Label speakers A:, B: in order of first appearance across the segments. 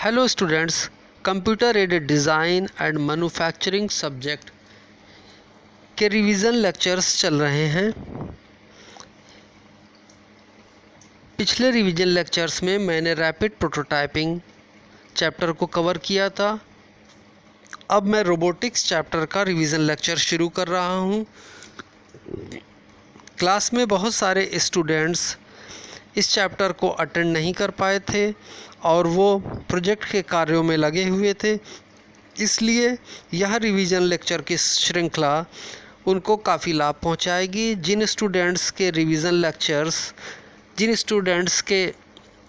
A: Hello students, computer aided design and manufacturing subject के revision lectures चल रहे हैं। पिछले रिवीजन लेक्चर्स में मैंने रैपिड प्रोटोटाइपिंग चैप्टर को कवर किया था। अब मैं रोबोटिक्स चैप्टर का रिवीजन लेक्चर शुरू कर रहा हूँ। क्लास में बहुत सारे स्टूडेंट्स इस चैप्टर को अटेंड नहीं कर पाए थे और वो प्रोजेक्ट के कार्यों में लगे हुए थे, इसलिए यह रिवीजन लेक्चर की श्रृंखला उनको काफ़ी लाभ पहुंचाएगी। जिन स्टूडेंट्स के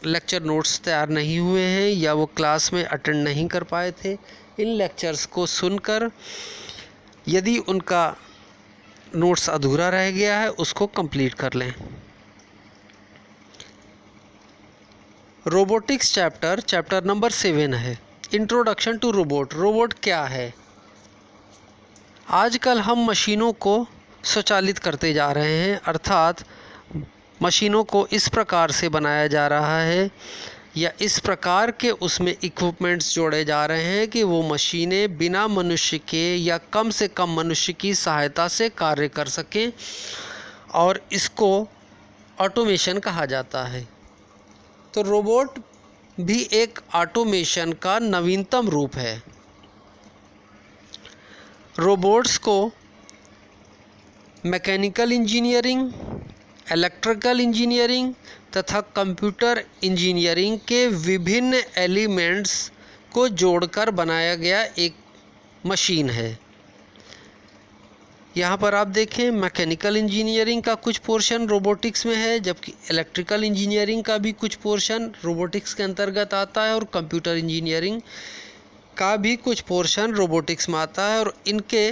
A: लेक्चर नोट्स तैयार नहीं हुए हैं या वो क्लास में अटेंड नहीं कर पाए थे, इन लेक्चर्स को सुनकर यदि उनका नोट्स अधूरा रह गया है उसको कंप्लीट कर लें। रोबोटिक्स चैप्टर नंबर 7 है, इंट्रोडक्शन टू रोबोट। रोबोट क्या है? आजकल हम मशीनों को स्वचालित करते जा रहे हैं, अर्थात मशीनों को इस प्रकार से बनाया जा रहा है या इस प्रकार के उसमें इक्विपमेंट्स जोड़े जा रहे हैं कि वो मशीनें बिना मनुष्य के या कम से कम मनुष्य की सहायता से कार्य कर सकें, और इसको ऑटोमेशन कहा जाता है। तो रोबोट भी एक ऑटोमेशन का नवीनतम रूप है। रोबोट्स को मैकेनिकल इंजीनियरिंग, इलेक्ट्रिकल इंजीनियरिंग तथा कंप्यूटर इंजीनियरिंग के विभिन्न एलिमेंट्स को जोड़कर बनाया गया एक मशीन है। यहाँ पर आप देखें, मैकेनिकल इंजीनियरिंग का कुछ पोर्शन रोबोटिक्स में है, जबकि इलेक्ट्रिकल इंजीनियरिंग का भी कुछ पोर्शन रोबोटिक्स के अंतर्गत आता है और कंप्यूटर इंजीनियरिंग का भी कुछ पोर्शन रोबोटिक्स में आता है, और इनके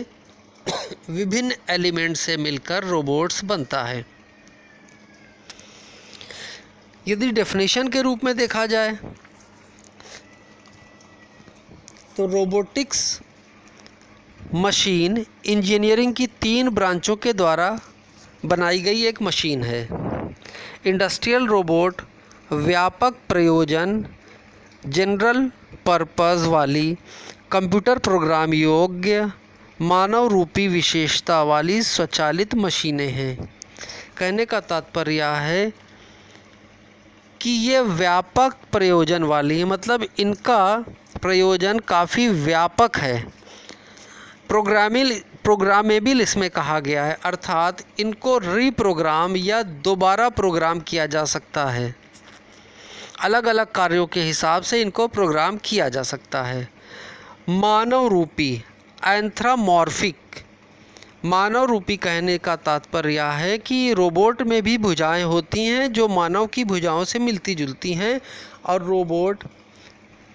A: विभिन्न एलिमेंट से मिलकर रोबोट्स बनता है। यदि डेफिनेशन के रूप में देखा जाए तो रोबोटिक्स मशीन इंजीनियरिंग की 3 ब्रांचों के द्वारा बनाई गई एक मशीन है। इंडस्ट्रियल रोबोट व्यापक प्रयोजन जनरल पर्पस वाली कंप्यूटर प्रोग्राम योग्य मानव रूपी विशेषता वाली स्वचालित मशीनें हैं। कहने का तात्पर्य यह है कि ये व्यापक प्रयोजन वाली है, मतलब इनका प्रयोजन काफ़ी व्यापक है। प्रोग्रामेबल इसमें कहा गया है, अर्थात इनको रीप्रोग्राम या दोबारा प्रोग्राम किया जा सकता है। अलग अलग कार्यों के हिसाब से इनको प्रोग्राम किया जा सकता है। मानव रूपी एंथ्रोमॉर्फिक, मानव रूपी कहने का तात्पर्य यह है कि रोबोट में भी भुजाएं होती हैं जो मानव की भुजाओं से मिलती जुलती हैं, और रोबोट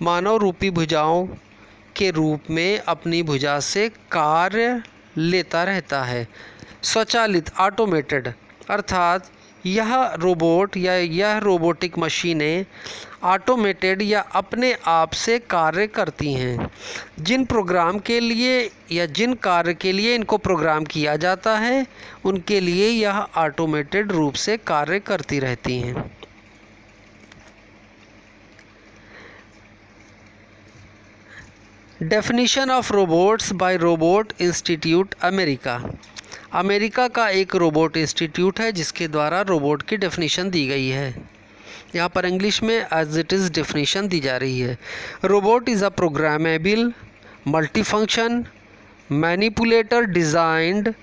A: मानव रूपी भुजाओं के रूप में अपनी भुजा से कार्य लेता रहता है। स्वचालित ऑटोमेटेड, अर्थात यह रोबोट या यह रोबोटिक मशीनें ऑटोमेटेड या अपने आप से कार्य करती हैं। जिन प्रोग्राम के लिए या जिन कार्य के लिए इनको प्रोग्राम किया जाता है उनके लिए यह ऑटोमेटेड रूप से कार्य करती रहती हैं। Definition of robots by robot institute America. America का एक रोबोट इंस्टीट्यूट है जिसके द्वारा रोबोट की डेफिनेशन दी गई है। यहाँ पर इंग्लिश में एज इट इज़ डेफिनेशन दी जा रही है। Robot is a programmable multifunction manipulator designed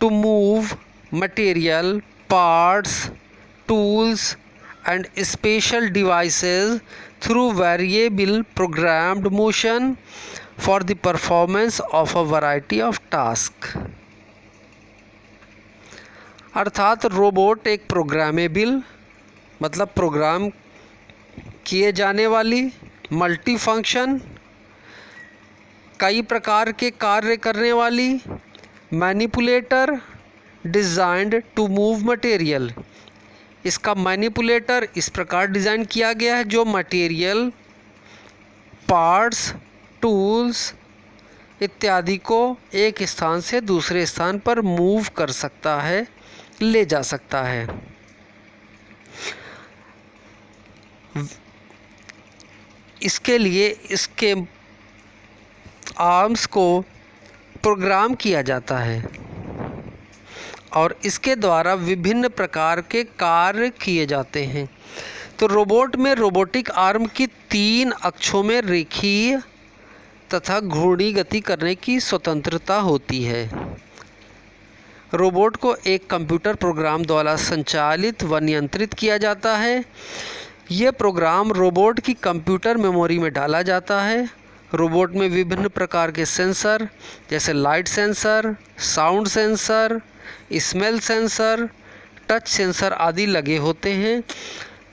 A: to move material parts tools and special devices through variable programmed motion for the performance of a variety of tasks। अर्थात robot एक programmable, मतलब programme किए जाने वाली, मल्टी फंक्शन, कई प्रकार के कार्य करने वाली, manipulator designed to move material. इसका मैनिपुलेटर इस प्रकार डिज़ाइन किया गया है जो मटेरियल, पार्ट्स, टूल्स इत्यादि को एक स्थान से दूसरे स्थान पर मूव कर सकता है, ले जा सकता है। इसके लिए इसके आर्म्स को प्रोग्राम किया जाता है और इसके द्वारा विभिन्न प्रकार के कार्य किए जाते हैं। तो रोबोट में रोबोटिक आर्म की 3 अक्षों में रेखीय तथा घूर्णी गति करने की स्वतंत्रता होती है। रोबोट को एक कंप्यूटर प्रोग्राम द्वारा संचालित व नियंत्रित किया जाता है। यह प्रोग्राम रोबोट की कंप्यूटर मेमोरी में डाला जाता है। रोबोट में विभिन्न प्रकार के सेंसर जैसे light sensor, sound sensor, smell sensor, touch sensor आदि लगे होते हैं,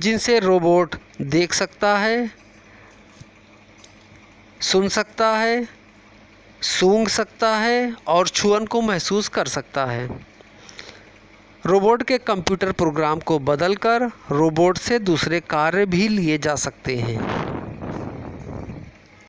A: जिनसे रोबोट देख सकता है, सुन सकता है, सूंघ सकता है और छुअन को महसूस कर सकता है। रोबोट के कंप्यूटर प्रोग्राम को बदलकर रोबोट से दूसरे कार्य भी लिए जा सकते हैं।